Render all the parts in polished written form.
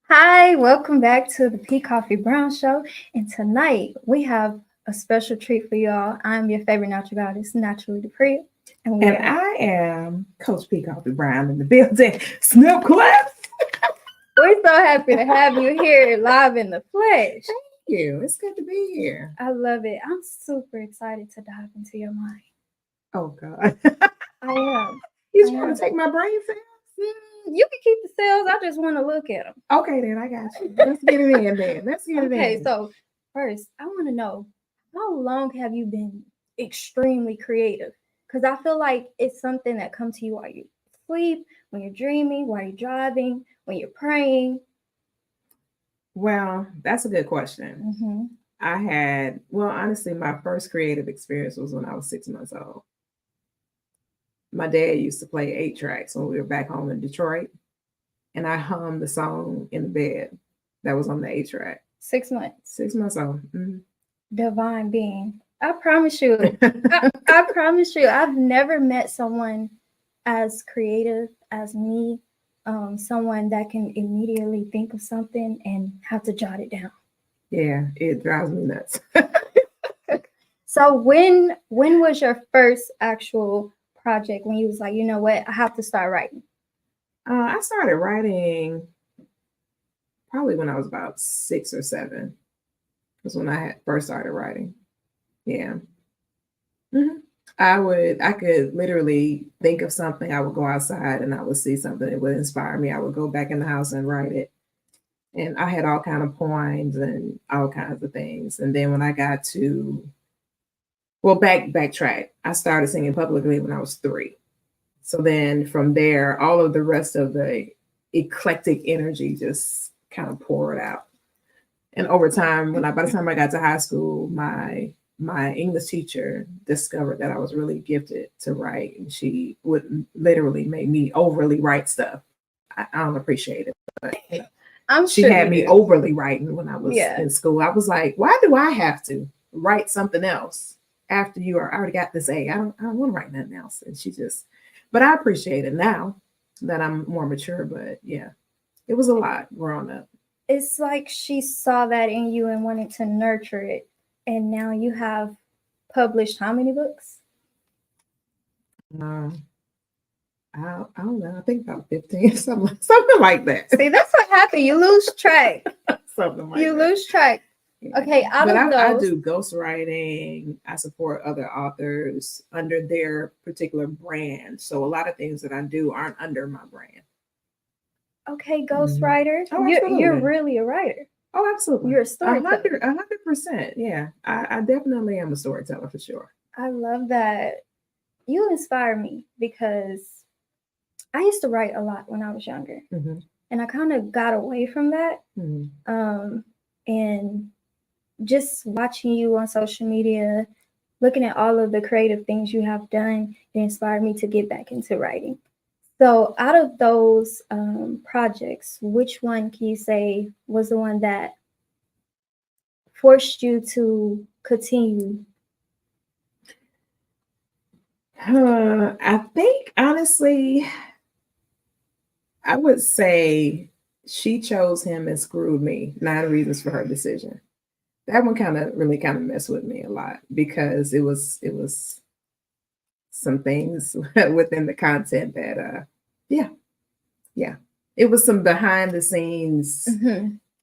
Hi, welcome back to the Koffe Brown Show. And tonight we have a special treat for y'all. I'm your favorite natural goddess, Naturally Dupree. And I am Coach Koffe Brown in the building. Snoop Cliff. We're so happy to have you here live in the flesh. Thank you. It's good to be here. I love it. I'm super excited to dive into your mind. Oh, God. I am. You trying to take my brain cells? You can keep the cells. I just want to look at them. Okay, then I got you. Let's get it in then. Okay, so first, I want to know, how long have you been extremely creative? Because I feel like it's something that comes to you while you sleep, when you're dreaming, while you're driving, when you're praying. Well, that's a good question. Honestly, my first creative experience was when I was 6 months old. My dad used to play 8 tracks when we were back home in Detroit, and I hummed the song in the bed that was on the 8 track. 6 months. 6 months old. Mm-hmm. Divine being. I promise you. I promise you. I've never met someone as creative as me. Someone that can immediately think of something and have to jot it down. Yeah, it drives me nuts. So when was your first actual project when you was like, you know what, I have to start writing? I started writing probably when I was about 6 or 7. Was when I first started writing. Yeah. Mm-hmm. I could literally think of something. I would go outside and I would see something that would inspire me. I would go back in the house and write it. And I had all kind of poems and all kinds of things. And then when I got to backtrack. I started singing publicly when I was 3. So then from there, all of the rest of the eclectic energy just kind of poured out. And over time, by the time I got to high school, my English teacher discovered that I was really gifted to write, and she would literally make me overly write stuff. I don't appreciate it, but she had me overly writing when I was in school. I was like, why do I have to write something else? After I already got this A, I don't want to write nothing else. And but I appreciate it now that I'm more mature. But yeah, it was a lot growing up. It's like she saw that in you and wanted to nurture it. And now you have published how many books? I don't know. I think about 15, something like that. See, that's what happened. You lose track. Something like that. You lose track. Okay, I do ghostwriting. I support other authors under their particular brand. So a lot of things that I do aren't under my brand. Okay, ghostwriter. Oh, you're really a writer. Oh, absolutely. You're a storyteller. 100%. Yeah, I definitely am a storyteller for sure. I love that. You inspire me because I used to write a lot when I was younger. Mm-hmm. And I kind of got away from that. Mm-hmm. And just watching you on social media, looking at all of the creative things you have done, it inspired me to get back into writing. So out of those projects, which one can you say was the one that forced you to continue? I think, honestly, I would say She Chose Him and Screwed Me, 9 Reasons for Her Decision. That one really messed with me a lot because it was some things within the content that it was some behind the scenes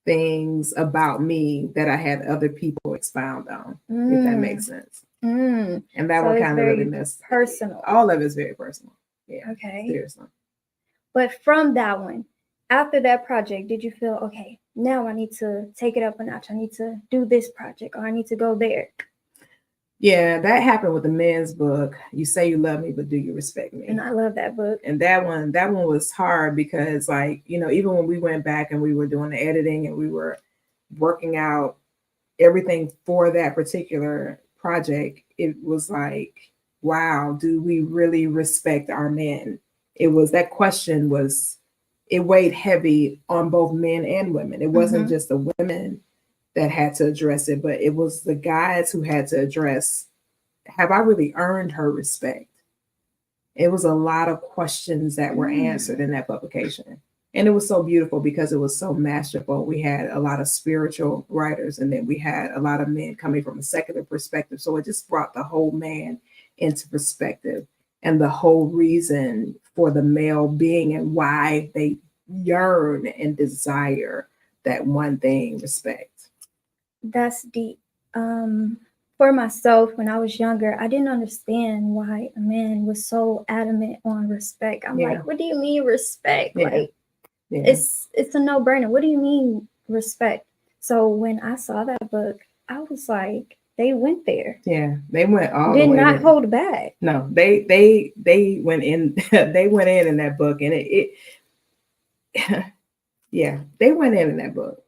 things about me that I had other people expound on, if that makes sense. And that one kind of really messed personal. All of it's very personal. Yeah. Okay. Seriously. But from that one, after that project, did you feel, okay, now I need to take it up a notch? I need to do this project or I need to go there? Yeah, that happened with the men's book. You say you love me, but do you respect me? And I love that book. And that one was hard because, like, you know, even when we went back and we were doing the editing and we were working out everything for that particular project, it was like, wow, do we really respect our men? It was, that question was, it weighed heavy on both men and women. It wasn't just the women that had to address it, but it was the guys who had to address, have I really earned her respect? It was a lot of questions that were answered in that publication. And it was so beautiful because it was so masterful. We had a lot of spiritual writers, and then we had a lot of men coming from a secular perspective. So it just brought the whole man into perspective and the whole reason for the male being and why they yearn and desire that one thing, respect. That's deep. For myself, when I was younger, I didn't understand why a man was so adamant on respect. I'm like, what do you mean respect? Like, it's a no-brainer. What do you mean respect? So when I saw that book, I was like, they went there. Yeah, they went all did the way not in. Hold back. No, they went in. They went in that book, and it yeah, they went in that book.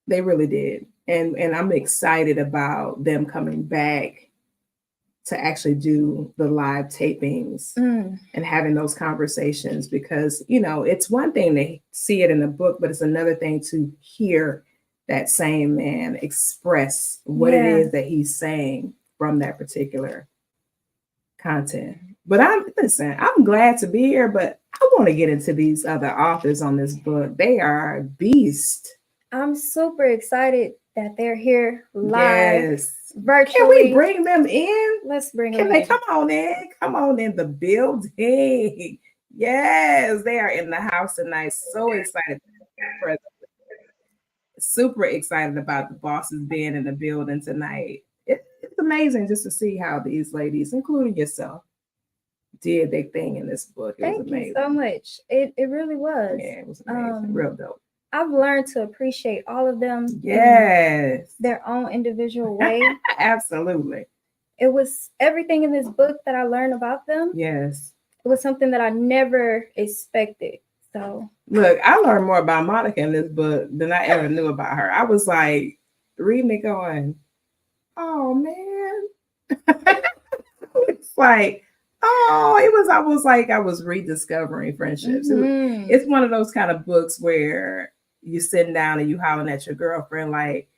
They really did. And I'm excited about them coming back to actually do the live tapings and having those conversations, because, you know, it's one thing to see it in the book, but it's another thing to hear that same man express what it is that he's saying from that particular content. But I'm glad to be here, but I want to get into these other authors on this book. They are a beast. I'm super excited that they're here live, virtually. Can we bring them in? Let's bring them in. Can they come on in? Come on in the building. Yes, they are in the house tonight. So excited. Super excited about the bosses being in the building tonight. It's amazing just to see how these ladies, including yourself, did their thing in this book. Thank you so much. It really was. Yeah, it was amazing. Real dope. I've learned to appreciate all of them. Yes. In their own individual way. Absolutely. It was everything in this book that I learned about them. Yes. It was something that I never expected. So look, I learned more about Monica in this book than I ever knew about her. I was like reading it going, oh man. It's like, oh, it was almost like I was rediscovering friendships. It's one of those kind of books where you sitting down and you hollering at your girlfriend like,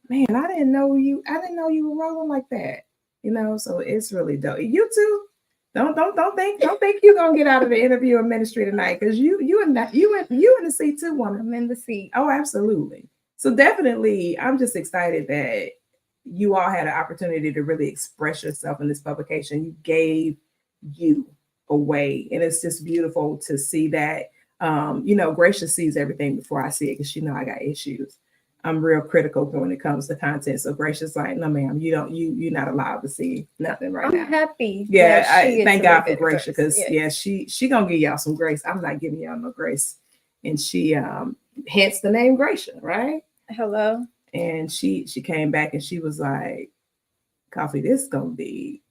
man, I didn't know you were rolling like that. You know, so it's really dope. You too. Don't think you're gonna get out of the interview ministry tonight, because you in the seat too, woman. I'm in the seat. Oh, absolutely. So definitely, I'm just excited that you all had an opportunity to really express yourself in this publication. You gave you away, and it's just beautiful to see that. You know, Gracia sees everything before I see it, because she know I got issues. I'm real critical when it comes to content. So Gracia's like, no, ma'am, you're not allowed to see nothing right now. I'm happy. Yeah, I thank God for Gracia, because she gonna give y'all some grace. I'm not giving y'all no grace. And she hence the name Gracia, right? Hello. And she came back and she was like, Koffe, this is gonna be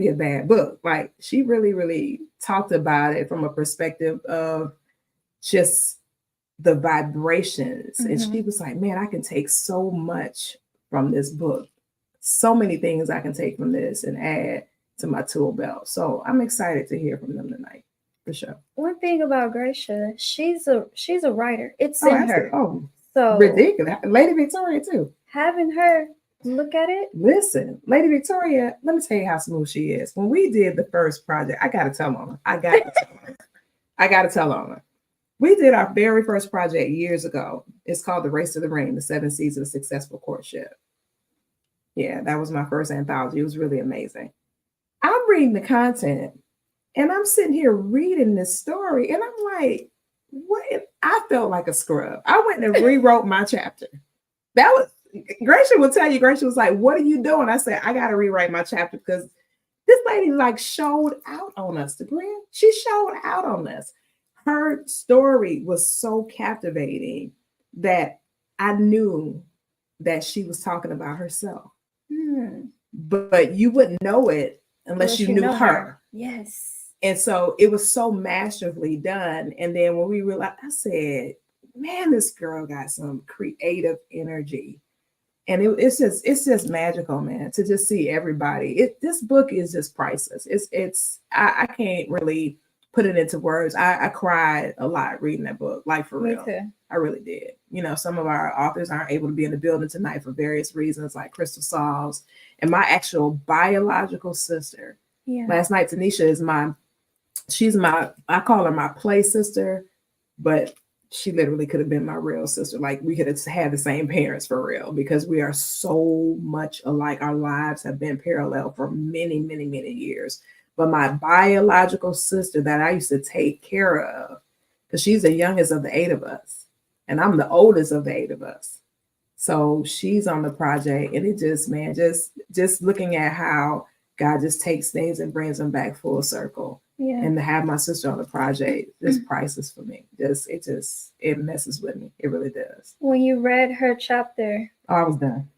a bad book. Like, she really, really talked about it from a perspective of just the vibrations. And she was like, man, I can take so much from this book. So many things I can take from this and add to my tool belt. So I'm excited to hear from them tonight, for sure. One thing about Gracia, she's a writer. It's in her. So ridiculous. Lady Victoria too. Having her look at it. Listen, Lady Victoria, let me tell you how smooth she is. When we did the first project, I got to tell on her. I got to tell on her. We did our very first project years ago. It's called The Race to the Ring, the 7 Seasons of Successful Courtship. Yeah, that was my first anthology. It was really amazing. I'm reading the content and I'm sitting here reading this story and I'm like, what? I felt like a scrub. I went and rewrote my chapter. That was, Gracia will tell you, Gracia was like, what are you doing? I said, I got to rewrite my chapter because this lady like showed out on us, Degree. She showed out on us. her story was so captivating that I knew that she was talking about herself. But you wouldn't know it unless you knew know her. Yes. And so it was so masterfully done. And then when we realized, I said, man, this girl got some creative energy. And it's just magical, man, to just see everybody. This book is just priceless. I can't really put it into words. I cried a lot reading that book, like for real. Me too. I really did. You know, some of our authors aren't able to be in the building tonight for various reasons, like Crystal Sauls and my actual biological sister. Yeah. Last night, Tanisha I call her my play sister, but she literally could have been my real sister. Like we could have had the same parents for real, because we are so much alike. Our lives have been parallel for many, many, many years. But my biological sister that I used to take care of, because she's the youngest of the 8 of us, and I'm the oldest of the 8 of us. So she's on the project, and it just, man, just looking at how God just takes things and brings them back full circle. Yeah. And to have my sister on the project is priceless for me. It messes with me. It really does. When you read her chapter. Oh, I was done.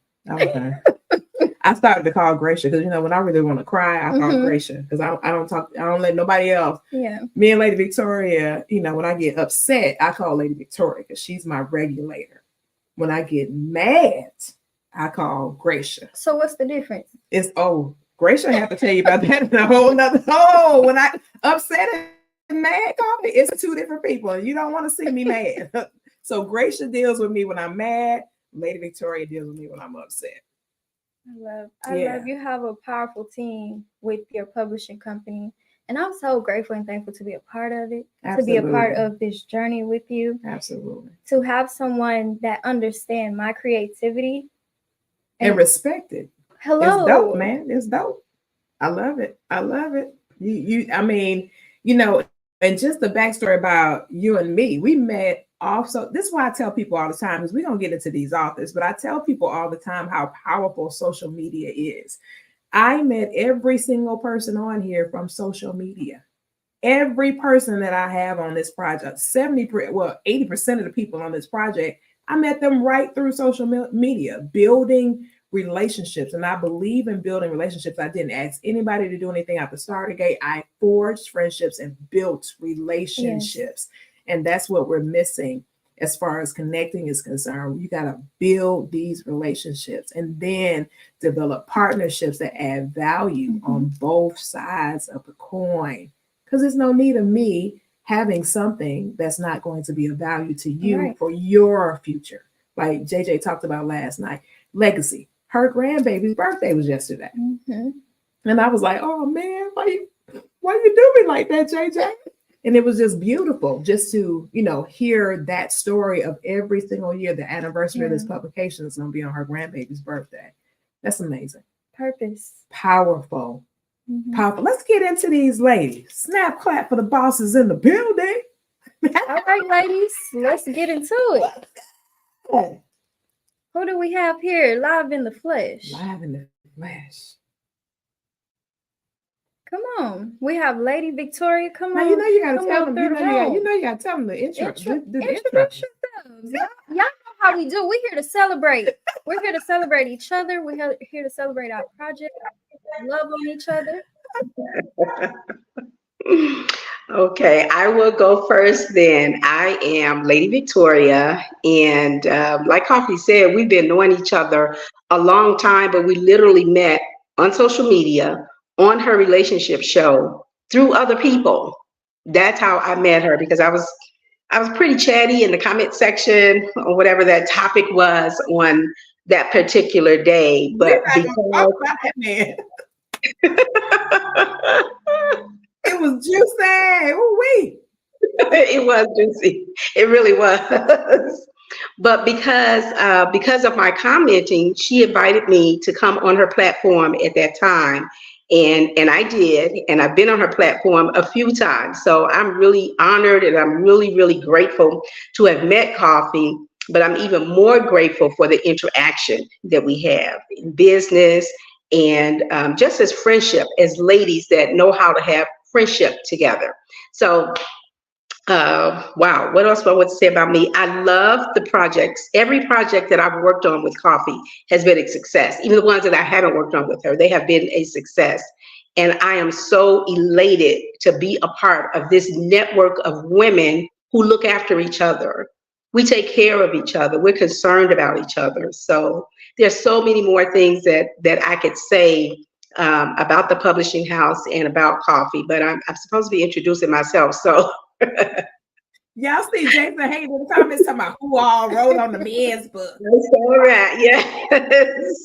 I started to call Gracia because, you know, when I really want to cry, I call Gracia, because I don't let nobody else. Yeah. Me and Lady Victoria, you know, when I get upset, I call Lady Victoria because she's my regulator. When I get mad, I call Gracia. So what's the difference? Gracia have to tell you about that in a whole nother. When I upset and mad, Koffe, it's 2 different people. You don't want to see me mad. So Gracia deals with me when I'm mad. Lady Victoria deals with me when I'm upset. I love you have a powerful team with your publishing company. And I'm so grateful and thankful to be a part of it, Absolutely. To be a part of this journey with you. Absolutely. To have someone that understands my creativity. And respect it. Hello. It's dope, man. It's dope. I love it. I mean, you know, and just the backstory about you and me, we met also. This is why I tell people all the time, because we don't get into these authors, but I tell people all the time how powerful social media is. I met every single person on here from social media. Every person that I have on this project, 80% of the people on this project, I met them right through social media, building relationships. And I believe in building relationships. I didn't ask anybody to do anything at the start of the gate. I forged friendships and built relationships. Yes. And that's what we're missing as far as connecting is concerned. You got to build these relationships and then develop partnerships that add value on both sides of the coin. Because there's no need of me having something that's not going to be of value to you for your future. Like JJ talked about last night, legacy. Her grandbaby's birthday was yesterday. And I was like, oh man, why you do me like that, JJ? And it was just beautiful just to, you know, hear that story of every single year. The anniversary of this publication is going to be on her grandbaby's birthday. That's amazing. Purpose. Powerful. Powerful. Let's get into these ladies. Snap clap for the bosses in the building. All right, ladies, let's get into it. Who do we have here live in the flesh? Live in the flesh. Come on. We have Lady Victoria. Come now, on. You know you gotta tell them. You know you gotta tell them the intro. Introduce yourselves. Y'all know how we do. We're here to celebrate. We're here to celebrate each other. We're here to celebrate our project. Love on each other. Okay, I will go first then. I am Lady Victoria, and like Koffe said, we've been knowing each other a long time, but we literally met on social media, on her relationship show, through other people. That's how I met her, because I was pretty chatty in the comment section or whatever that topic was on that particular day. But it was juicy. Ooh-wee. It was juicy. It really was. But because of my commenting, she invited me to come on her platform at that time. And I did, and I've been on her platform a few times. So I'm really honored, and I'm really, really grateful to have met Koffe, but I'm even more grateful for the interaction that we have in business and just as friendship, as ladies that know how to have friendship together. So Wow, what else do I want to say about me? I love the projects. Every project that I've worked on with Koffe has been a success. Even the ones that I haven't worked on with her, they have been a success. And I am so elated to be a part of this network of women who look after each other. We take care of each other. We're concerned about each other. So there's so many more things that I could say about the publishing house and about Koffe, but I'm supposed to be introducing myself. So Y'all see Jason Hayes in the comments talking about who all wrote on the men's book. that's all right. Yes.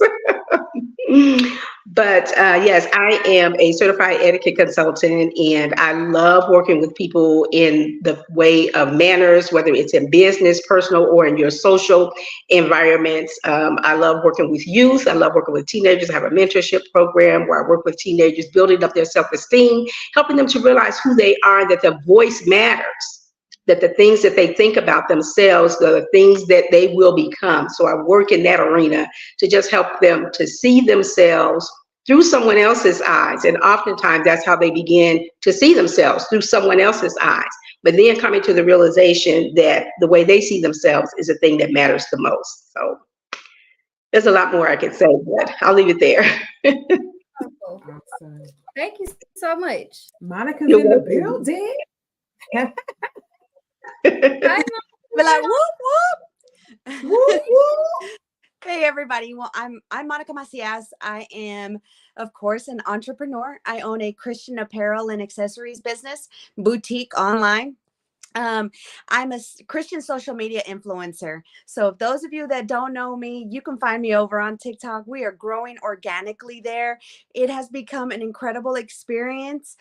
But yes, I am a certified etiquette consultant, and I love working with people in the way of manners, whether it's in business, personal, or in your social environments. I love working with youth. I love working with teenagers. I have a mentorship program where I work with teenagers, building up their self-esteem, helping them to realize who they are, and that their voice matters, that the things that they think about themselves are the things that they will become. So I work in that arena to just help them to see themselves through someone else's eyes. And oftentimes that's how they begin to see themselves, through someone else's eyes. But then coming to the realization that the way they see themselves is the thing that matters the most. So there's a lot more I could say, but I'll leave it there. Awesome. Thank you so much. Monica's You're in the welcome. building. Hi, Be like, whoop Woo, whoop. woo. Hey everybody. Well, I'm Monica Macias. I am, of course, an entrepreneur. I own a Christian apparel and accessories business, boutique online. I'm a Christian social media influencer. So if those of you that don't know me, you can find me over on TikTok. We are growing organically there. It has become an incredible experience.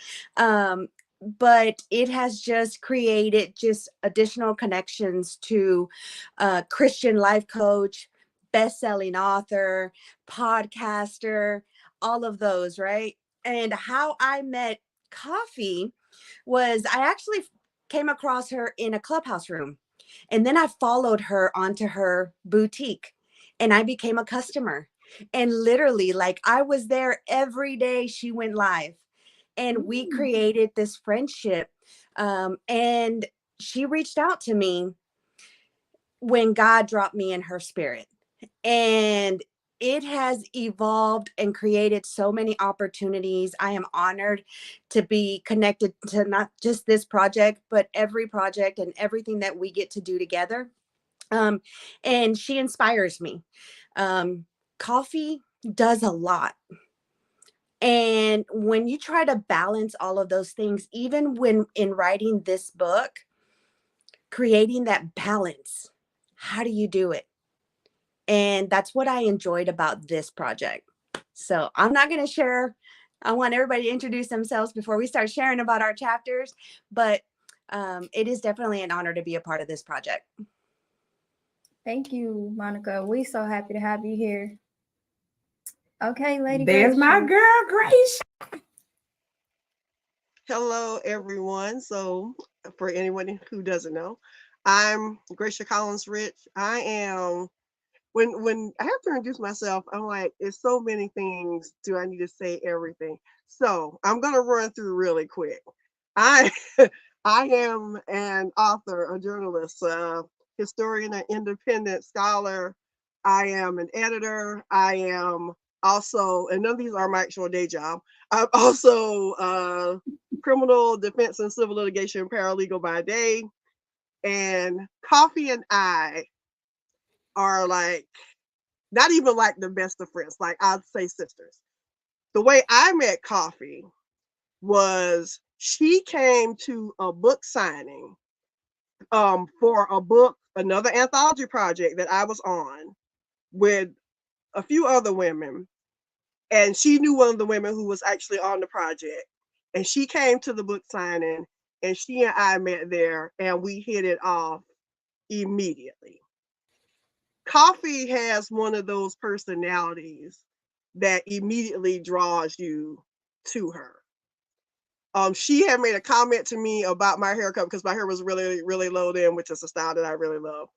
But it has just created just additional connections to Christian life coach, best-selling author, podcaster, all of those, right? And how I met Koffe was I actually came across her in a clubhouse room. And then I followed her onto her boutique and I became a customer. And literally, like I was there every day she went live. And we created this friendship. And she reached out to me when God dropped me in her spirit. And it has evolved and created so many opportunities. I am honored to be connected to not just this project, but every project and everything that we get to do together. And she inspires me. Koffe does a lot. And when you try to balance all of those things, even when in writing this book, creating that balance, how do you do it? And that's what I enjoyed about this project. So I'm not going to share. I want everybody to introduce themselves before we start sharing about our chapters. But it is definitely an honor to be a part of this project. Thank you, Monica. We're so happy to have you here. Okay, Lady There's my Grace. girl, Grace. Hello, everyone. So, for anyone who doesn't know, I'm Gracia Collins Rich. I am when I have to introduce myself, I'm like, it's so many things. Do I need to say everything? So I'm gonna run through really quick. I I am an author, a journalist, historian, an independent scholar. I am an editor. I am also, and none of these are my actual day job. I'm also criminal defense and civil litigation paralegal by day. And Koffe and I are like, not even like the best of friends, like I'd say sisters. The way I met Koffe was she came to a book signing for a book, another anthology project that I was on with a few other women. And she knew one of the women who was actually on the project. And she came to the book signing and she and I met there and we hit it off immediately. Koffe has one of those personalities that immediately draws you to her. She had made a comment to me about my haircut because my hair was really, really low then, which is a style that I really love.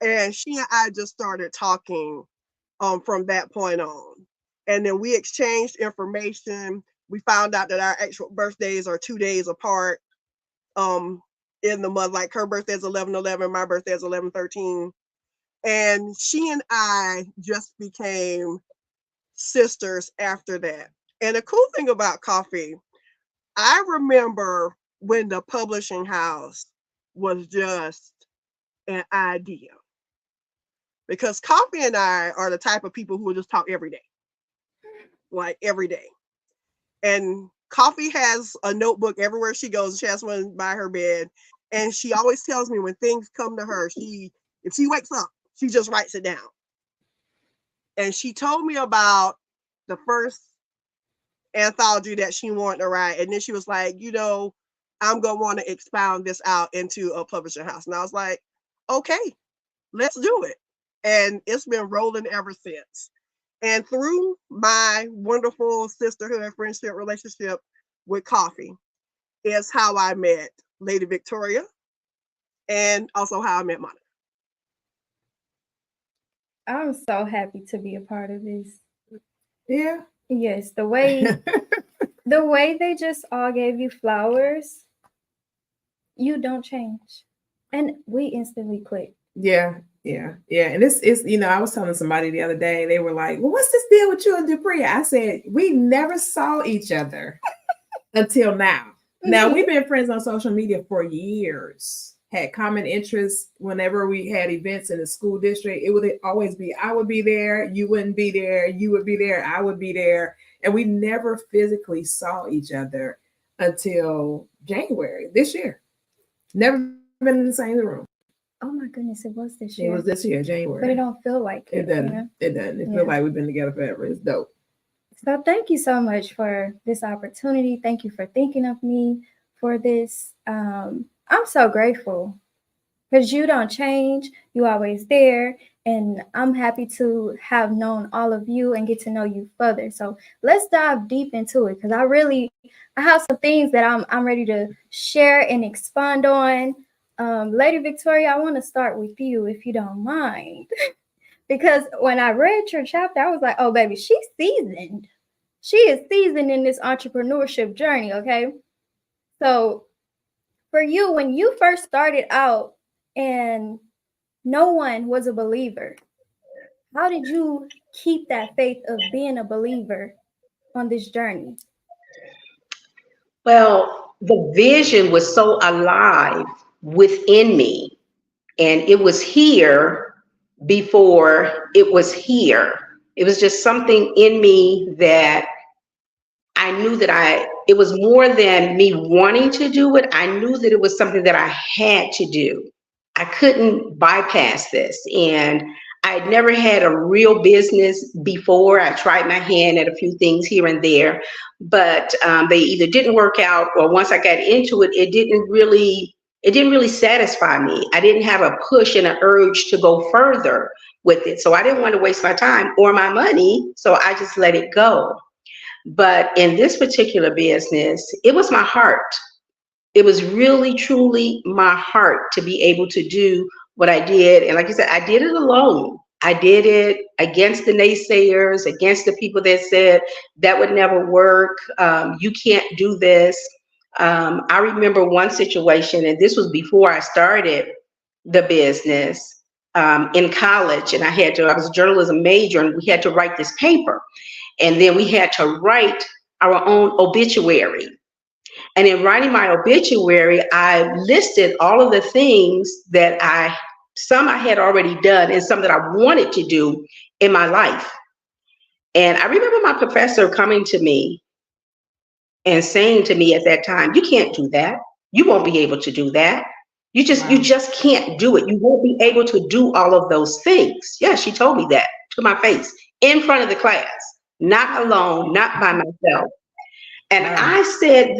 And she and I just started talking from that point on. And then we exchanged information. We found out that our actual birthdays are 2 days apart. in the month. Like her birthday is 11/11, my birthday is 11/13. And she and I just became sisters after that. And the cool thing about Koffe, I remember when the publishing house was just an idea. Because Koffe and I are the type of people who will just talk every day. Like every day. And Koffe has a notebook everywhere she goes. She has one by her bed. And she always tells me when things come to her, if she wakes up, she just writes it down. And she told me about the first anthology that she wanted to write. And then she was like, I'm going to want to expound this out into a publishing house. And I was like, okay, let's do it. And it's been rolling ever since. And through my wonderful sisterhood, friendship, relationship with Koffe is how I met Lady Victoria and also how I met Monica. I'm so happy to be a part of this. Yeah. Yes, the way they just all gave you flowers, you don't change. And we instantly clicked. Yeah. And this is, I was telling somebody the other day, they were like, well, what's this deal with you and Dupree? I said, we never saw each other until now. Now, we've been friends on social media for years, had common interests. Whenever we had events in the school district, it would always be, I would be there, you wouldn't be there, you would be there, I would be there. And we never physically saw each other until January this year. Never been in the same room. Oh my goodness, it was this year. It was this year, January. But it don't feel like it. It doesn't. It doesn't. It feels like we've been together forever. It's dope. So thank you so much for this opportunity. Thank you for thinking of me for this. I'm so grateful because you don't change. You always there. And I'm happy to have known all of you and get to know you further. So let's dive deep into it because I have some things that I'm ready to share and expand on. Lady Victoria, I want to start with you if you don't mind. Because when I read your chapter, I was like, oh, baby, she's seasoned. She is seasoned in this entrepreneurship journey, okay? So for you, when you first started out and no one was a believer, how did you keep that faith of being a believer on this journey? Well, the vision was so alive within me, and it was here before it was here. It was just something in me that I knew that it was more than me wanting to do it. I knew that it was something that I had to do. I couldn't bypass this. And I'd never had a real business before. I tried my hand at a few things here and there, but they either didn't work out, or once I got into it, it didn't really satisfy me. I didn't have a push and an urge to go further with it. So I didn't want to waste my time or my money. So I just let it go. But in this particular business, it was my heart. It was really, truly my heart to be able to do what I did. And like you said, I did it alone. I did it against the naysayers, against the people that said that would never work. You can't do this. I remember one situation, and this was before I started the business in college. And I was a journalism major, and we had to write this paper. And then we had to write our own obituary. And in writing my obituary, I listed all of the things that some I had already done and some that I wanted to do in my life. And I remember my professor coming to me and saying to me at that time, you can't do that. You won't be able to do that. You just can't do it. You won't be able to do all of those things. Yeah, she told me that to my face in front of the class, not alone, not by myself. And I said,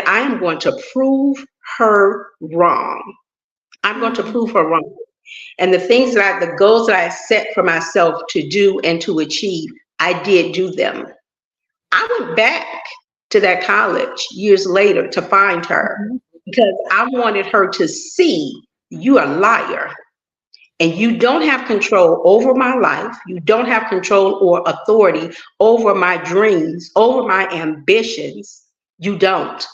I am going to prove her wrong. I'm going to prove her wrong. And the goals that I set for myself to do and to achieve, I did do them. I went back to that college years later to find her because I wanted her to see, you a liar. And you don't have control over my life. You don't have control or authority over my dreams, over my ambitions. You don't.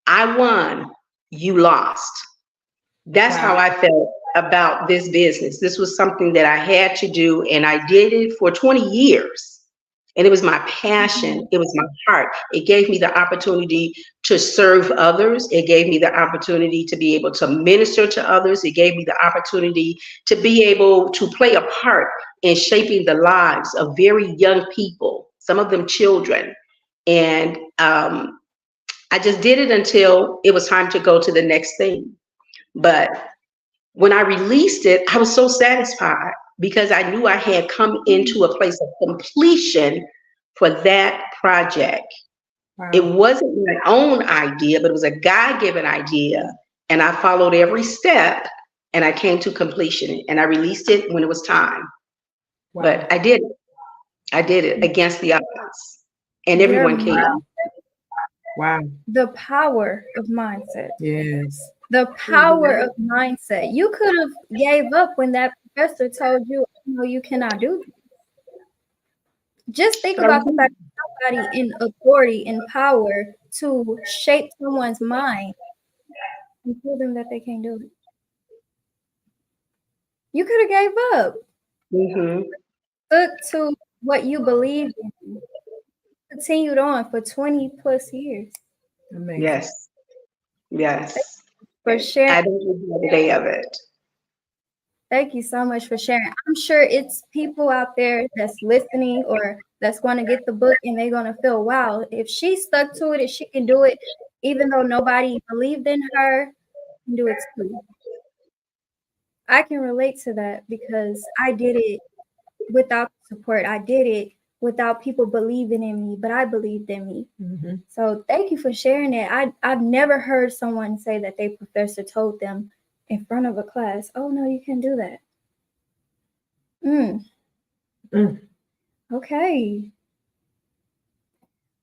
I won. you lost. That's how I felt about this business. This was something that I had to do, and I did it for 20 years. And it was my passion. It was my heart. It gave me the opportunity to serve others. It gave me the opportunity to be able to minister to others. It gave me the opportunity to be able to play a part in shaping the lives of very young people, some of them children. And I just did it until it was time to go to the next thing. But when I released it, I was so satisfied because I knew I had come into a place of completion for that project. Wow. It wasn't my own idea, but it was a God-given idea. And I followed every step and I came to completion and I released it when it was time. Wow. But I did it. I did it against the odds. And Your everyone came. Wow. The power of mindset. Yes. The power of mindset. You could have gave up when that professor told you, no, you cannot do this. Just think about the fact that somebody in authority and power to shape someone's mind and tell them that they can't do it. You could have gave up. Mm-hmm. Look to what you believed in. Continued on for 20 plus years. Amazing. Yes. Yes. For sharing. I don't regret a day of it. Thank you so much for sharing. I'm sure it's people out there that's listening or that's going to get the book and they're going to feel, wow, if she stuck to it, if she can do it, even though nobody believed in her, can do it too. I can relate to that because I did it without support. I did it without people believing in me, but I believed in me. Mm-hmm. So thank you for sharing it. I've never heard someone say that their professor told them in front of a class, oh, no, you can't do that. Okay.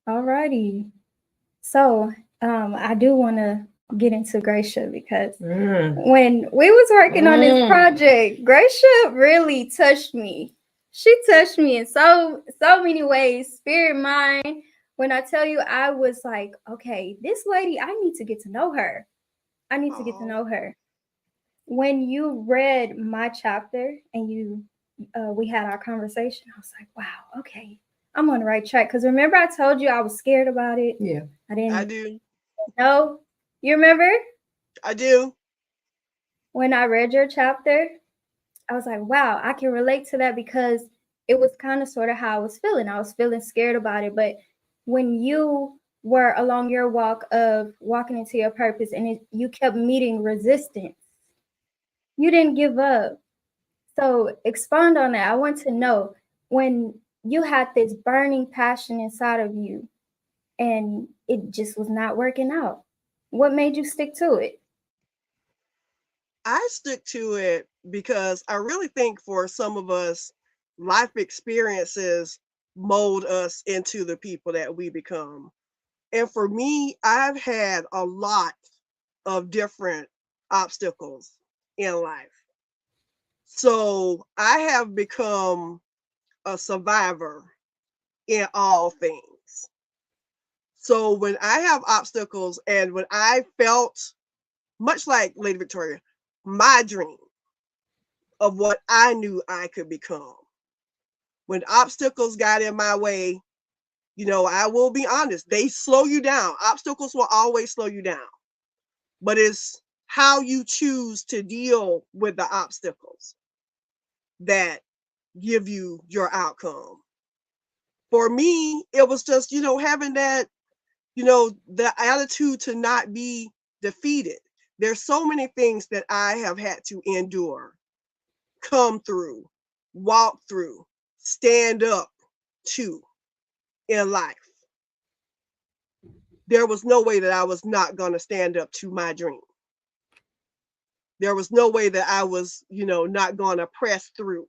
All righty. So I do want to get into Gracia because when we was working on this project, Gracia really touched me. She touched me in so many ways, spirit, mind. When I tell you, I was like, okay, this lady, I need to get to know her. I need to get to know her. When you read my chapter and we had our conversation, I was like, wow, okay, I'm on the right track. Because remember I told you I was scared about it? Yeah. I do. No? You remember? I do. When I read your chapter, I was like, wow, I can relate to that because it was kind of sort of how I was feeling. I was feeling scared about it. But when you were along your walk of walking into your purpose and you kept meeting resistance, you didn't give up. So expound on that. I want to know when you had this burning passion inside of you and it just was not working out. What made you stick to it? I stick to it because I really think for some of us, life experiences mold us into the people that we become. And for me, I've had a lot of different obstacles in life. So I have become a survivor in all things. So when I have obstacles and when I felt, much like Lady Victoria, my dream of what I knew I could become, when obstacles got in my way, I will be honest, they slow you down. Obstacles will always slow you down. But it's how you choose to deal with the obstacles that give you your outcome. For me, it was just, having that, the attitude to not be defeated. There's so many things that I have had to endure, come through, walk through, stand up to in life. There was no way that I was not going to stand up to my dream. There was no way that I was, not going to press through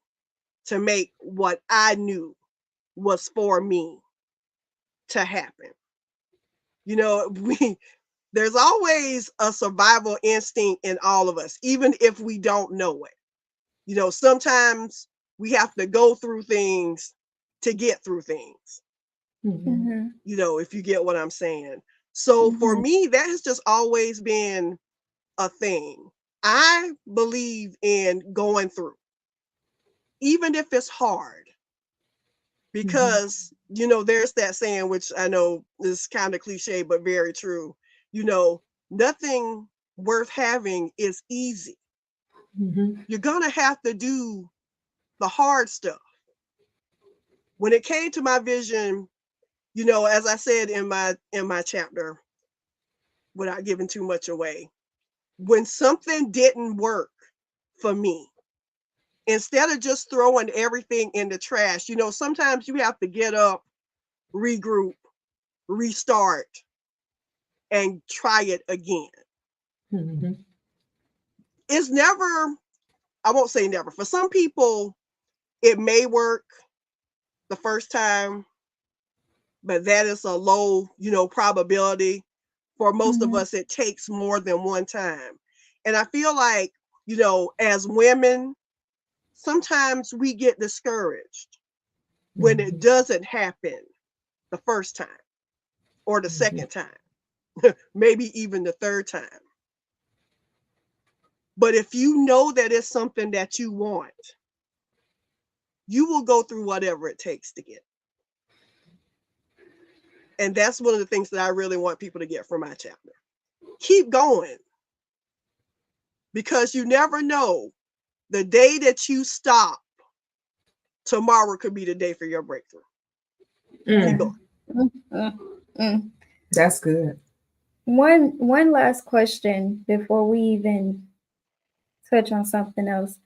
to make what I knew was for me to happen. There's always a survival instinct in all of us, even if we don't know it. Sometimes we have to go through things to get through things. Mm-hmm. If you get what I'm saying. So for me, that has just always been a thing. I believe in going through, even if it's hard, because, you know, there's that saying, which I know is kind of cliche, but very true. You know, nothing worth having is easy. You're going to have to do the hard stuff. When it came to my vision, you know, as I said in my chapter, without giving too much away, when something didn't work for me, instead of just throwing everything in the trash, you know, sometimes you have to get up, regroup, restart, and try it again. It's never, I won't say never. For some people, it may work the first time, but that is a low, you know, probability. For most of us, it takes more than one time. And I feel like, you know, as women, sometimes we get discouraged when it doesn't happen the first time or the second time, maybe even the third time. But if you know that it's something that you want, you will go through whatever it takes to get. And that's one of the things that I really want people to get from my chapter. Keep going, because you never know, the day that you stop, tomorrow could be the day for your breakthrough. Keep going. That's good. One last question before we even touch on something else.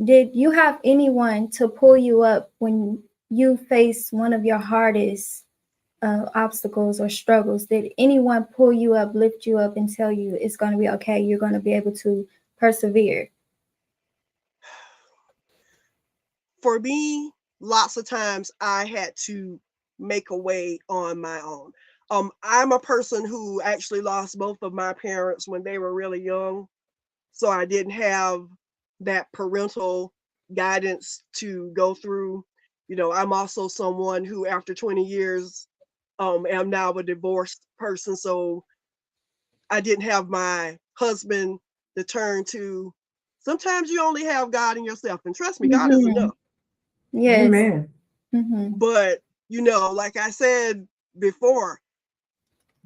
Did you have anyone to pull you up when you face one of your hardest obstacles or struggles? Did anyone pull you up, lift you up, and tell you it's going to be okay, you're going to be able to persevere? For me, lots of times I had to make a way on my own. I'm a person who actually lost both of my parents when they were really young. So I didn't have that parental guidance to go through. You know, I'm also someone who, after 20 years, am now a divorced person. So I didn't have my husband to turn to. Sometimes you only have God and yourself. And trust me, God is enough. Yes. Amen. But, you know, like I said before,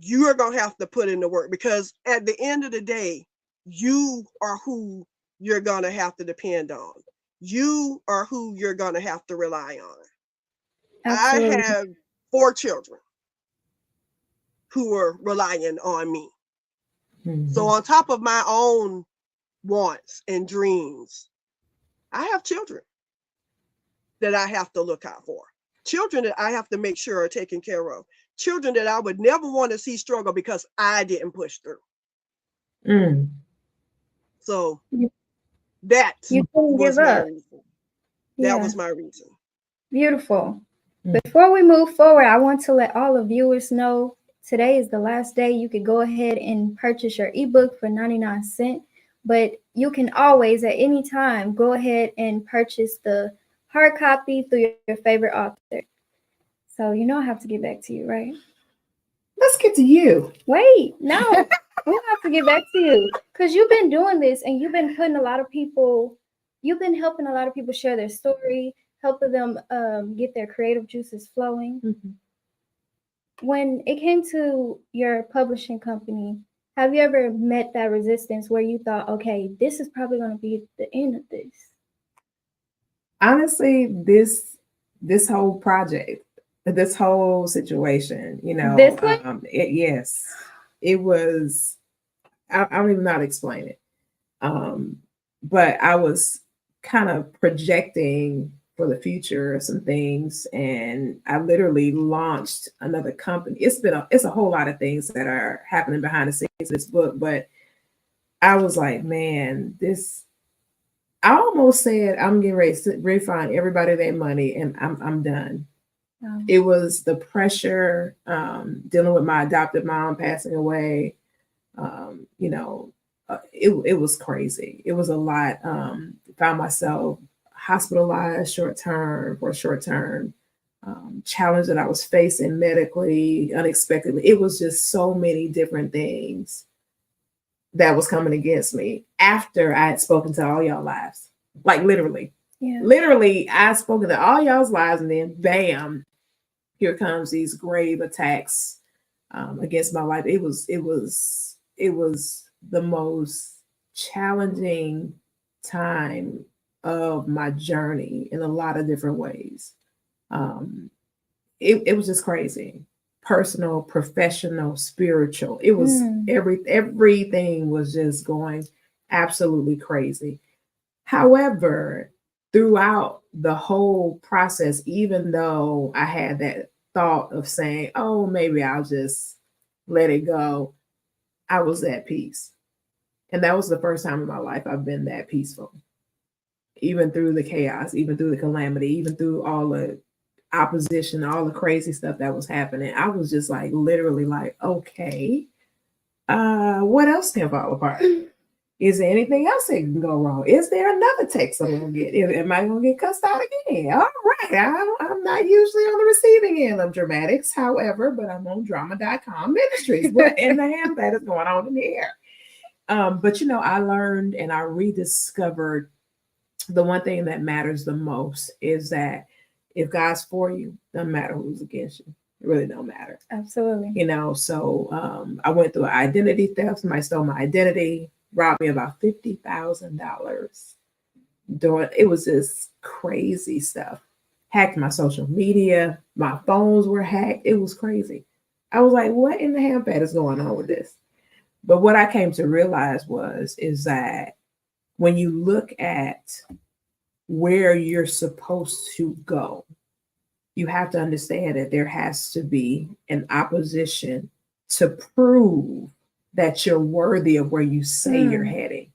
you are going to have to put in the work, because at the end of the day, you are who you're going to have to depend on. You are who you're going to have to rely on. Absolutely. I have 4 children who are relying on me. So on top of my own wants and dreams, I have children that I have to look out for. Children that I have to make sure are taken care of. Children that I would never want to see struggle because I didn't push through. So that you couldn't was give my up. reason. Yeah. That was my reason. Beautiful. Before we move forward, I want to let all the viewers know today is the last day you could go ahead and purchase your ebook for 99 cents, but you can always at any time go ahead and purchase the hard copy through your favorite author. So you know I have to get back to you, right? Let's get to you. Wait, no. We have to get back to you because you've been doing this and you've been helping a lot of people share their story, helping them get their creative juices flowing. When it came to your publishing company, have you ever met that resistance where you thought, okay, this is probably going to be the end of this? Honestly, this whole project, this whole situation, you know, This one? yes, it was. I don't even know how to explain it. But I was kind of projecting for the future some things, and I literally launched another company. It's a whole lot of things that are happening behind the scenes of this book, but I was like, man, I almost said I'm getting ready to refund everybody their money and I'm done. It was the pressure, dealing with my adopted mom passing away. You know, it was crazy. It was a lot. Found myself hospitalized for a short term. Challenge that I was facing medically, unexpectedly. It was just so many different things. that was coming against me after I had spoken to all y'all lives. Like literally. Yeah. Literally, I spoken to all y'all's lives, and then bam, here comes these grave attacks against my life. It was the most challenging time of my journey in a lot of different ways. Um, it was just crazy. Personal, professional, spiritual. It was everything was just going absolutely crazy. However, throughout the whole process, even though I had that thought of saying, oh, maybe I'll just let it go, I was at peace. And that was the first time in my life I've been that peaceful. Even through the chaos, even through the calamity, even through all the opposition, all the crazy stuff that was happening, I was just like literally like, okay, what else can fall apart? Is there anything else that can go wrong? Is there another text I'm gonna get? Am I gonna get cussed out again? All right, I'm not usually on the receiving end of dramatics, however, but I'm on drama.com ministries. What in the hell that is going on in here? But I learned and I rediscovered the one thing that matters the most is that if God's for you, doesn't matter who's against you. It really don't matter. Absolutely. So I went through an identity theft. Somebody stole my identity, robbed me about $50,000. It was just crazy stuff. Hacked my social media. My phones were hacked. It was crazy. I was like, what in the hell is going on with this? But what I came to realize is that when you look at where you're supposed to go, you have to understand that there has to be an opposition to prove that you're worthy of where you say you're heading.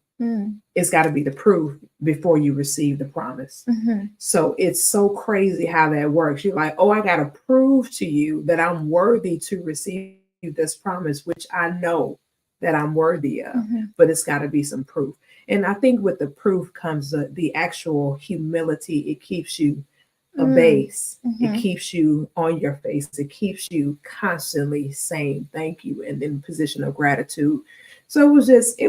It's got to be the proof before you receive the promise. So it's so crazy how that works. You're like, oh, I got to prove to you that I'm worthy to receive this promise, which I know that I'm worthy of, but it's got to be some proof. And I think with the proof comes the actual humility. It keeps you a base. It keeps you on your face. It keeps you constantly saying thank you and in position of gratitude. So it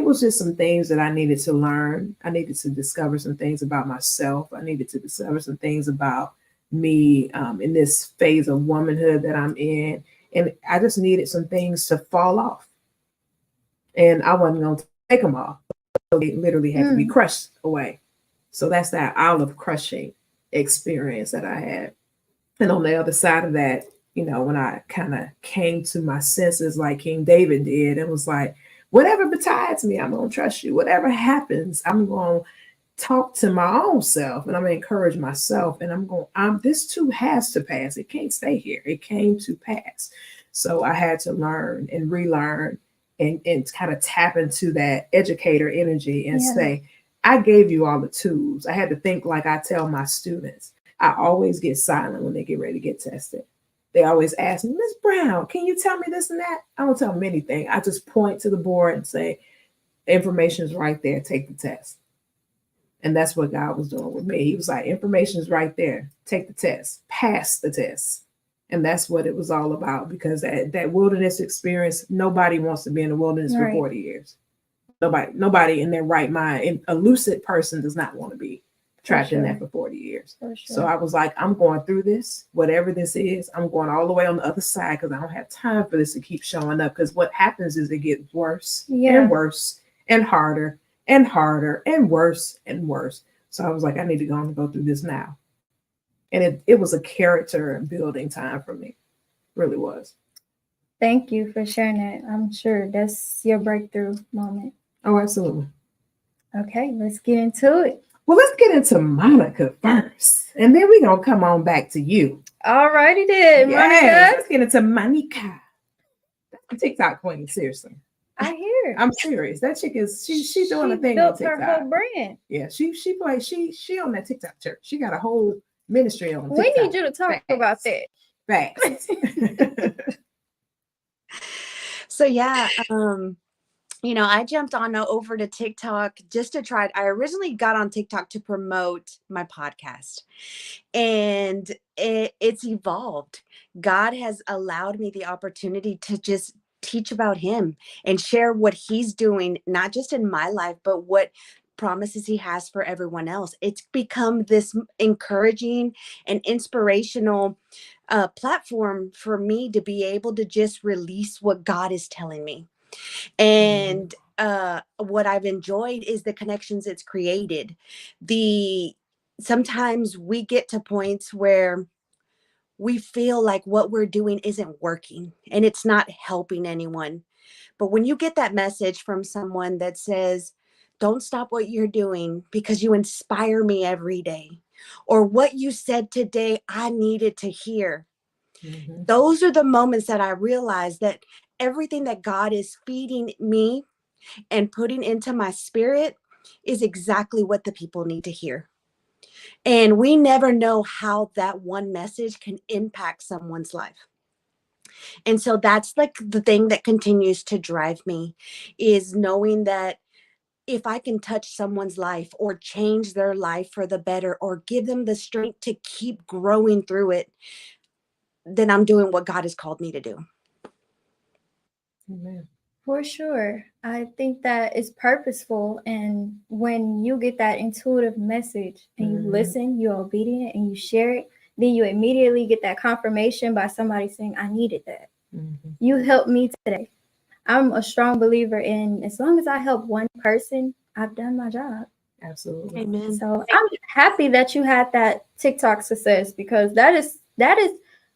was just some things that I needed to learn. I needed to discover some things about myself. I needed to discover some things about me in this phase of womanhood that I'm in. And I just needed some things to fall off. And I wasn't going to take them off. So they literally had to be crushed away. So that's that olive crushing experience that I had. And on the other side of that, when I kind of came to my senses like King David did, it was like, whatever betides me, I'm going to trust you. Whatever happens, I'm going to talk to my own self and I'm going to encourage myself. And this too has to pass. It can't stay here. It came to pass. So I had to learn and relearn and kind of tap into that educator energy and say, I gave you all the tools. I had to think like I tell my students. I always get silent when they get ready to get tested. They always ask me, Ms. Brown, can you tell me this and that? I don't tell them anything. I just point to the board and say, information is right there. Take the test. And that's what God was doing with me. He was like, information is right there. Take the test. Pass the test. And that's what it was all about, because that wilderness experience, nobody wants to be in the wilderness for 40 years. Nobody in their right mind, a lucid person does not want to be trapped in that for 40 years. For sure. So I was like, I'm going through this, whatever this is, I'm going all the way on the other side because I don't have time for this to keep showing up. Because what happens is it gets worse and worse and harder and harder and worse and worse. So I was like, I need to go through this now. And it was a character building time for me. It really was. Thank you for sharing that. I'm sure that's your breakthrough moment. Oh, absolutely. Okay, let's get into it. Well, let's get into Monica first. And then we're going to come on back to you. All righty then. Yes, let's get into Monica. That's the TikTok queen, seriously. I hear. I'm serious. That chick is she's doing a thing built on TikTok. her whole brand. Yeah, she on that TikTok church. She got a whole ministry on TikTok. We need you to talk about that. Facts. So yeah, I jumped on over to TikTok just to try it. I originally got on TikTok to promote my podcast, and it's evolved. God has allowed me the opportunity to just teach about him and share what he's doing, not just in my life, but what promises he has for everyone else. It's become this encouraging and inspirational platform for me to be able to just release what God is telling me. And what I've enjoyed is the connections it's created. Sometimes we get to points where we feel like what we're doing isn't working and it's not helping anyone. But when you get that message from someone that says, don't stop what you're doing because you inspire me every day, or what you said today, I needed to hear. Those are the moments that I realize that everything that God is feeding me and putting into my spirit is exactly what the people need to hear. And we never know how that one message can impact someone's life. And so that's like the thing that continues to drive me, is knowing that if I can touch someone's life or change their life for the better or give them the strength to keep growing through it, then I'm doing what God has called me to do. Amen. For sure. I think that it's purposeful. And when you get that intuitive message and you listen, you're obedient and you share it, then you immediately get that confirmation by somebody saying, I needed that. You helped me today. I'm a strong believer in, as long as I help one person, I've done my job. Absolutely. Amen. So I'm happy that you had that TikTok success, because that is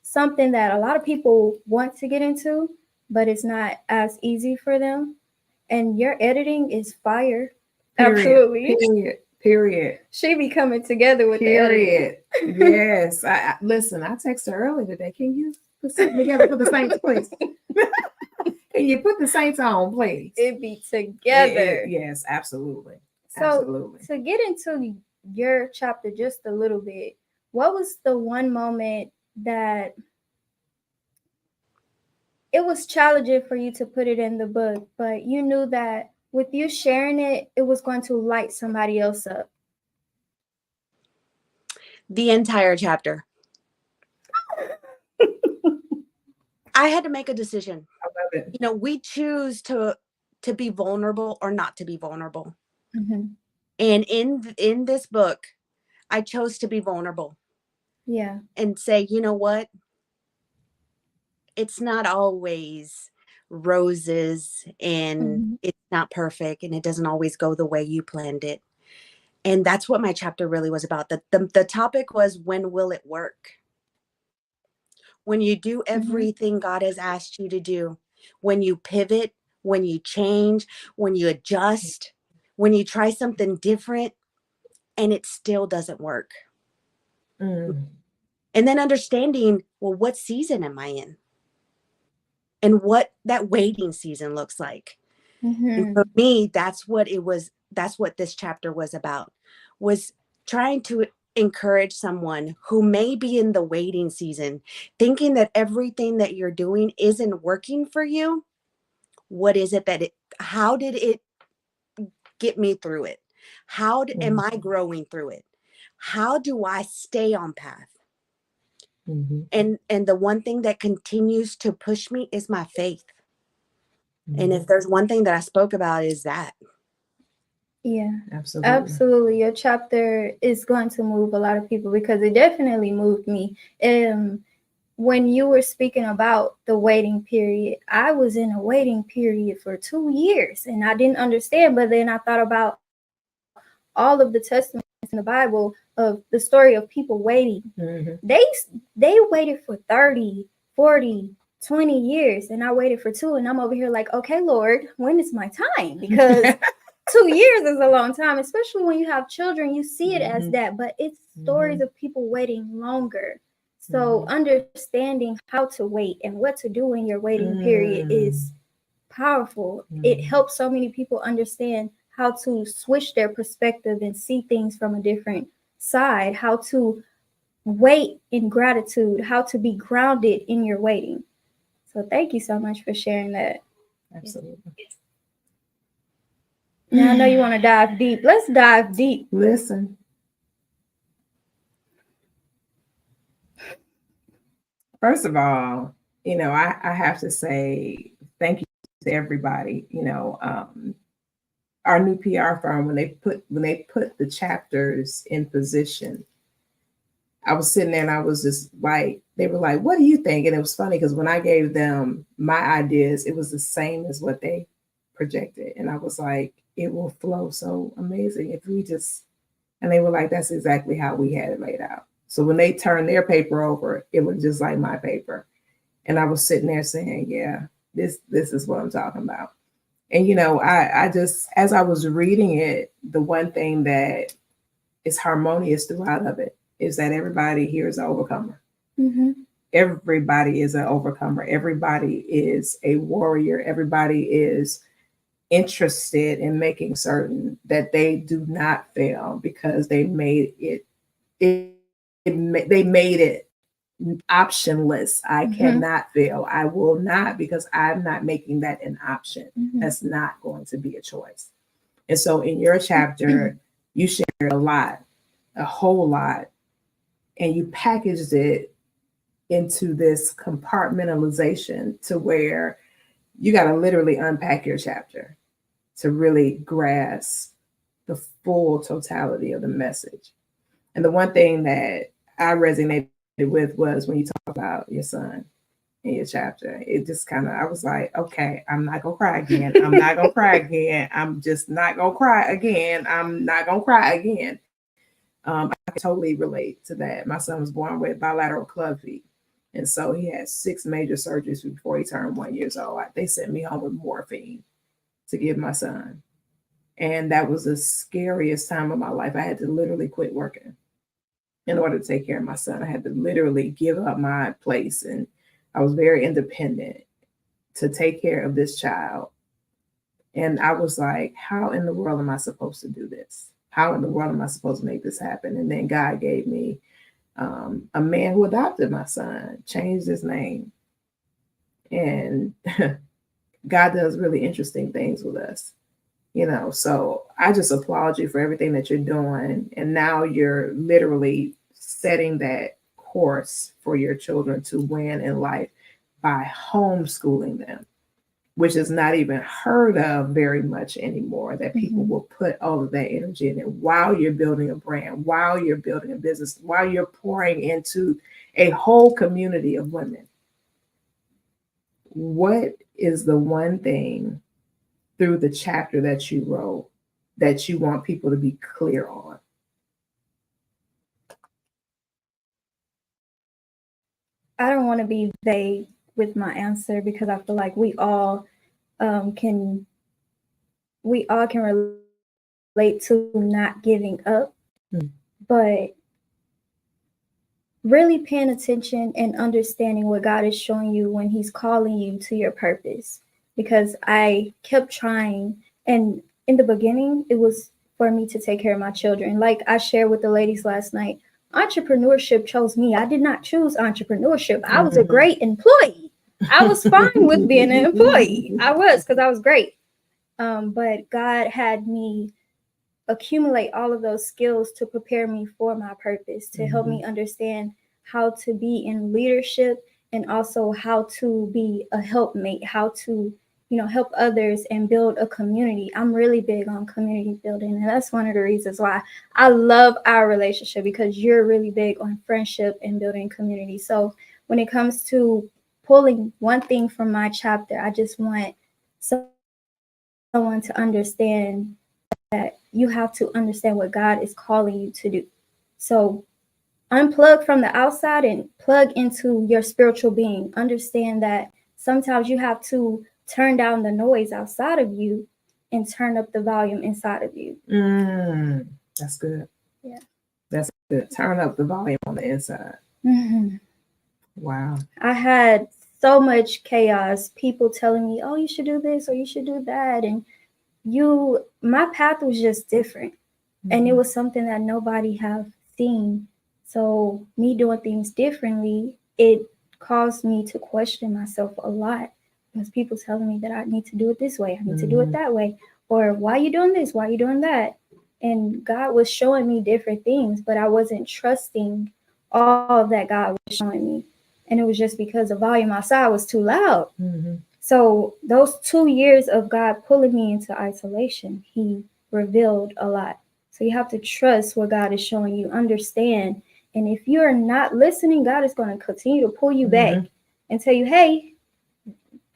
something that a lot of people want to get into, but it's not as easy for them. And your editing is fire. Absolutely. Period. She be coming together with the editing. Yes. I listen, I texted her earlier today. Can you put something together for the Saints, please? Can you put the Saints on, please? It be together. Yes, absolutely. So Absolutely. to get into your chapter just a little bit, what was the one moment that it was challenging for you to put it in the book, but you knew that with you sharing it, it was going to light somebody else up? The entire chapter. I had to make a decision. I love it. You know, we choose to be vulnerable or not to be vulnerable. Mm-hmm. And in this book, I chose to be vulnerable. Yeah. And say, you know what? It's not always roses and it's not perfect and it doesn't always go the way you planned it. And that's what my chapter really was about. The topic was, when will it work? When you do everything God has asked you to do, when you pivot, when you change, when you adjust, when you try something different and it still doesn't work. And then understanding, well, what season am I in? And what that waiting season looks like. And for me, that's what it was. That's what this chapter was about, was trying to encourage someone who may be in the waiting season, thinking that everything that you're doing isn't working for you. What is it how did it get me through it? How am I growing through it? How do I stay on path? And the one thing that continues to push me is my faith. And if there's one thing that I spoke about, is that. Yeah, absolutely. Your chapter is going to move a lot of people, because it definitely moved me. When you were speaking about the waiting period, I was in a waiting period for 2 years and I didn't understand. But then I thought about all of the testimonies in the Bible of the story of people waiting. They waited for 30, 40, 20 years, and I waited for 2, and I'm over here like, okay, Lord, when is my time? Because 2 years is a long time, especially when you have children. You see it as that, but it's stories of people waiting longer. So understanding how to wait and what to do in your waiting period is powerful. It helps so many people understand how to switch their perspective and see things from a different side, how to wait in gratitude, how to be grounded in your waiting. So thank you so much for sharing that. Absolutely. Now I know you want to dive deep. Let's dive deep. Listen. First of all, I have to say thank everybody, our new PR firm, when they put the chapters in position, I was sitting there and I was just like, they were like, what do you think? And it was funny because when I gave them my ideas, it was the same as what they projected. And I was like, it will flow so amazing if we just, and they were like, that's exactly how we had it laid out. So when they turned their paper over, it was just like my paper. And I was sitting there saying, yeah, this is what I'm talking about. And, I just, as I was reading it, the one thing that is harmonious throughout of it is that everybody here is an overcomer. Mm-hmm. Everybody is an overcomer. Everybody is a warrior. Everybody is interested in making certain that they do not fail because they made they made it optionless. I cannot fail. I will not, because I'm not making that an option. That's not going to be a choice. And so in your chapter, you shared a lot, a whole lot, and you packaged it into this compartmentalization to where you got to literally unpack your chapter to really grasp the full totality of the message. And the one thing that I resonated with was when you talk about your son in your chapter. It just kind of, I was like, okay, I'm not going to cry again. I'm not going to cry again. I'm just not going to cry again. I'm not going to cry again. I can totally relate to that. My son was born with bilateral club feet. And so he had 6 major surgeries before he turned 1 year old. They sent me home with morphine to give my son. And that was the scariest time of my life. I had to literally quit working in order to take care of my son. I had to literally give up my place. And I was very independent to take care of this child. And I was like, how in the world am I supposed to do this? How in the world am I supposed to make this happen? And then God gave me a man who adopted my son, changed his name. And God does really interesting things with us, So I just applaud you for everything that you're doing. And now you're literally setting that course for your children to win in life by homeschooling them, which is not even heard of very much anymore, that people will put all of that energy in it while you're building a brand, while you're building a business, while you're pouring into a whole community of women. What is the one thing through the chapter that you wrote that you want people to be clear on? I don't want to be vague with my answer because I feel like we all can relate to not giving up, but really paying attention and understanding what God is showing you when he's calling you to your purpose. Because I kept trying, and in the beginning, it was for me to take care of my children. Like I shared with the ladies last night, entrepreneurship chose me. I did not choose entrepreneurship. I was a great employee. I was fine with being an employee. I was, because I was great. But God had me accumulate all of those skills to prepare me for my purpose, to help me understand how to be in leadership and also how to be a helpmate, how to help others and build a community. I'm really big on community building, and that's one of the reasons why I love our relationship, because you're really big on friendship and building community. So when it comes to pulling one thing from my chapter, I just want someone to understand that you have to understand what God is calling you to do. So unplug from the outside and plug into your spiritual being. Understand that sometimes you have to turn down the noise outside of you and turn up the volume inside of you. That's good. Yeah. That's good. Turn up the volume on the inside. Wow. I had so much chaos, people telling me, oh, you should do this or you should do that. And my path was just different. And it was something that nobody have seen. So me doing things differently, it caused me to question myself a lot, because people telling me that I need to do it this way, I need to do it that way, or why are you doing this, why are you doing that? And God was showing me different things, but I wasn't trusting all that God was showing me. And it was just because the volume outside was too loud. So those 2 years of God pulling me into isolation, he revealed a lot. So you have to trust what God is showing you, understand. And if you're not listening, God is going to continue to pull you back and tell you, hey,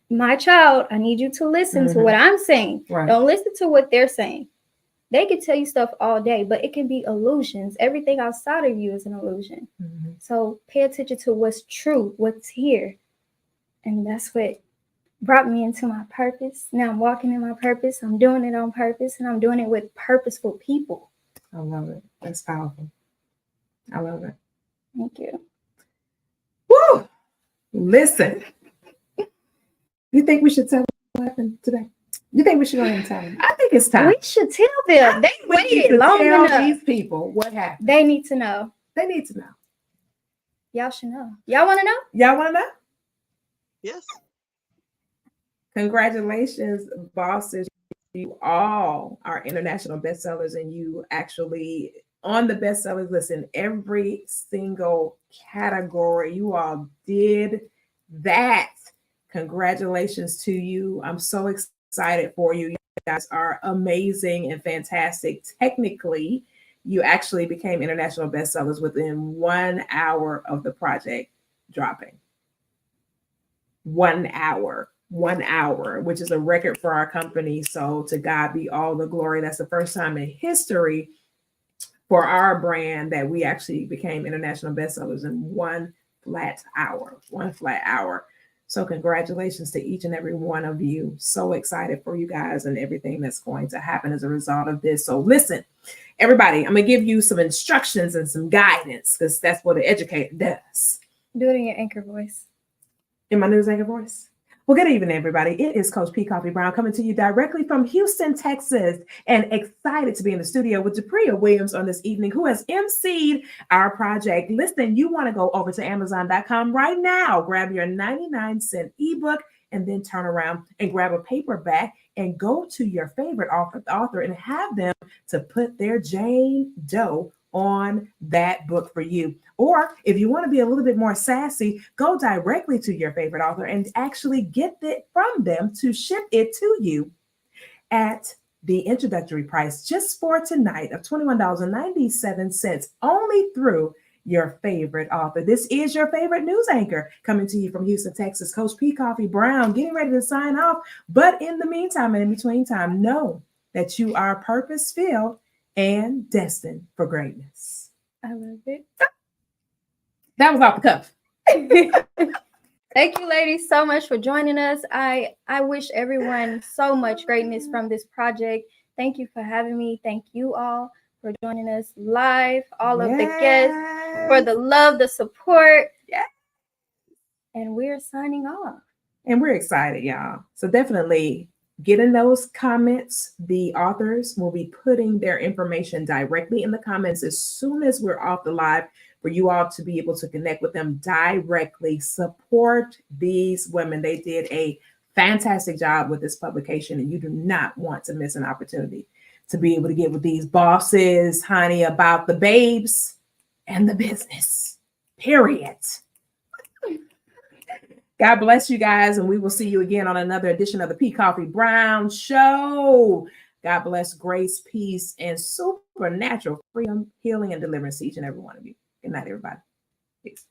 my child, I need you to listen to what I'm saying. Right. Don't listen to what they're saying. They can tell you stuff all day, but it can be illusions. Everything outside of you is an illusion. So pay attention to what's true, what's here. And that's what brought me into my purpose. Now I'm walking in my purpose. I'm doing it on purpose, and I'm doing it with purposeful people. I love it. That's powerful. I love it. Thank you. Woo! Listen. You think we should tell them what happened today? You think we should go ahead and tell them? I think it's time. We should tell them. They waited long tell enough. These people what happened. They need to know. They need to know. Y'all should know. Y'all want to know? Y'all want to know? Yes. Congratulations, bosses. You all are international bestsellers, and you actually on the bestsellers list in every single category. You all did that. Congratulations to you. I'm so excited for you. You guys are amazing and fantastic. Technically, you actually became international bestsellers within 1 hour of the project dropping. 1 hour. 1 hour, which is a record for our company. So to God be all the glory. That's the first time in history for our brand that we actually became international bestsellers in 1 flat hour. 1 flat hour. So congratulations to each and every one of you. So excited for you guys and everything that's going to happen as a result of this. So listen, everybody, I'm going to give you some instructions and some guidance because that's what an educator does. Do it in your anchor voice. In my news anchor voice? Well, good evening, everybody. It is Coach P. Koffe Brown coming to you directly from Houston, Texas, and excited to be in the studio with Japriya Williams on this evening, who has emceed our project. Listen, you want to go over to Amazon.com right now, grab your 99-cent ebook, and then turn around and grab a paperback and go to your favorite author and have them to put their Jane Doe on that book for you. Or if you want to be a little bit more sassy, go directly to your favorite author and actually get it from them to ship it to you at the introductory price just for tonight of $21.97 only through your favorite author. This is your favorite news anchor coming to you from Houston, Texas, Coach P. Koffe Brown, getting ready to sign off. But in the meantime and in between time, know that you are purpose-filled and destined for greatness. I love it. That was off the cuff. Thank you, ladies, so much for joining us. I wish everyone so much greatness from this project. Thank you for having me. Thank you all for joining us live, all of the guests, for the love, the support. Yes. And we're signing off. And we're excited, y'all. So definitely get in those comments. The authors will be putting their information directly in the comments as soon as we're off the live for you all to be able to connect with them directly. Support these women. They did a fantastic job with this publication, and you do not want to miss an opportunity to be able to get with these bosses, honey, about the babes and the business, period. God bless you guys, and we will see you again on another edition of the P. Koffe Brown Show. God bless, grace, peace, and supernatural freedom, healing, and deliverance to each and every one of you. Good night, everybody. Peace.